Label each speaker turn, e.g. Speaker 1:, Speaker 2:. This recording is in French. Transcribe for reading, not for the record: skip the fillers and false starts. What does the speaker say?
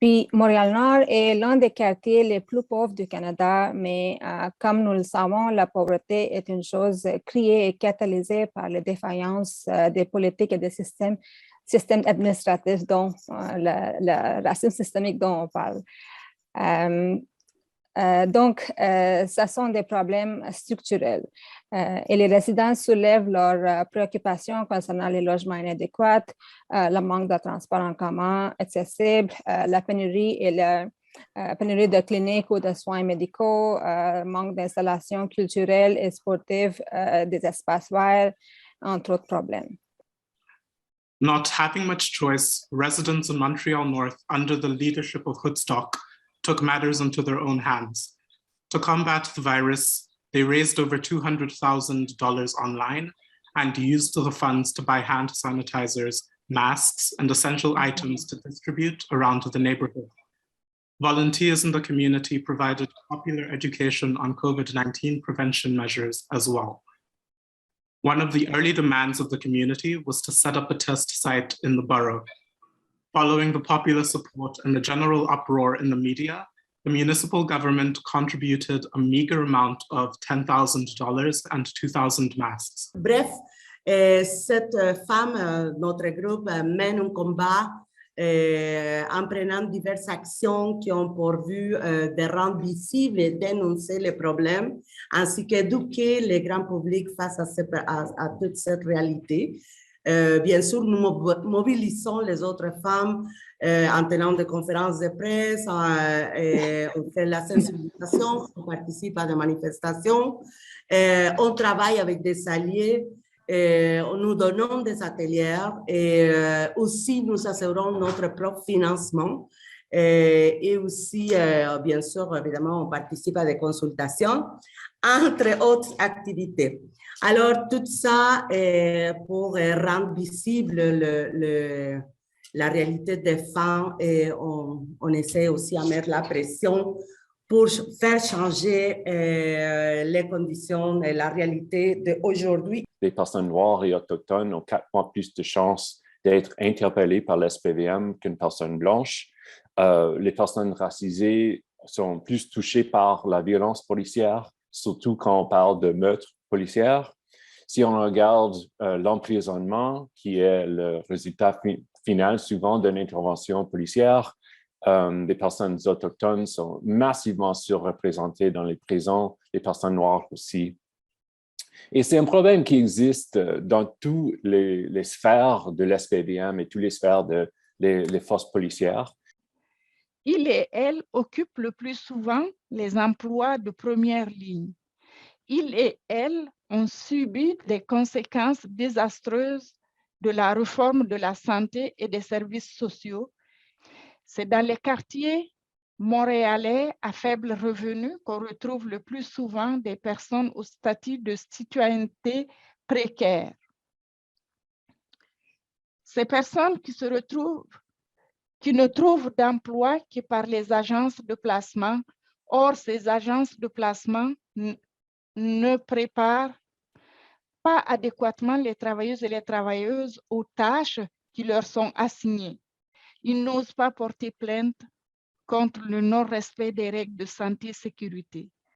Speaker 1: Puis Montréal-Nord est l'un des quartiers les plus pauvres du Canada, mais comme nous le savons, la pauvreté est une chose créée et catalysée par les défaillances des politiques et des systèmes administratifs dont le racisme systémique dont on parle. Donc, ce sont des problèmes structurels. Et les résidents soulèvent leurs préoccupations concernant les logements inadéquats, le manque de transport en commun accessible, la pénurie et la pénurie de cliniques ou de soins médicaux, manque d'installations culturelles et sportives, des espaces verts, entre autres problèmes.
Speaker 2: Not having much choice, residents in Montreal North, under the leadership of Hoodstock, took matters into their own hands. To combat the virus, they raised over $200,000 online and used the funds to buy hand sanitizers, masks, and essential items to distribute around the neighborhood. Volunteers in the community provided popular education on COVID-19 prevention measures as well. One of the early demands of the community was to set up a test site in the borough. Following the popular support and the general uproar in the media, the municipal government contributed a meager amount of $10,000 and 2,000 masks.
Speaker 3: Bref, cette femme, notre groupe, mène un combat en prenant diverses actions qui ont pour but de rendre visible et dénoncer les problèmes, ainsi qu'éduquer les grands publics face à toute cette réalité. Bien sûr, nous mobilisons les autres femmes en tenant des conférences de presse, on fait la sensibilisation, on participe à des manifestations, on travaille avec des alliés, nous donnons des ateliers et aussi nous assurons notre propre financement. Et aussi, bien sûr, évidemment, on participe à des consultations, entre autres activités. Alors, tout ça pour rendre visible la réalité des femmes et on essaie aussi à mettre la pression pour faire changer les conditions et la réalité d'aujourd'hui.
Speaker 4: Les personnes noires et autochtones ont 4 fois plus de chances d'être interpellées par l'SPVM qu'une personne blanche. Les personnes racisées sont plus touchées par la violence policière, surtout quand on parle de meurtres policières. Si on regarde l'emprisonnement, qui est le résultat final souvent d'une intervention policière, les personnes autochtones sont massivement surreprésentées dans les prisons, les personnes noires aussi. Et c'est un problème qui existe dans toutes les sphères de l'SPVM et toutes les sphères des forces policières.
Speaker 5: Ils et elles occupent le plus souvent les emplois de première ligne. Ils et elles ont subi des conséquences désastreuses de la réforme de la santé et des services sociaux. C'est dans les quartiers montréalais à faible revenu qu'on retrouve le plus souvent des personnes au statut de citoyenneté précaire. Ces personnes qui ne trouvent d'emploi que par les agences de placement. Or, ces agences de placement ne préparent pas adéquatement les travailleuses et les travailleuses aux tâches qui leur sont assignées. Ils n'osent pas porter plainte contre le non-respect des règles de santé et sécurité.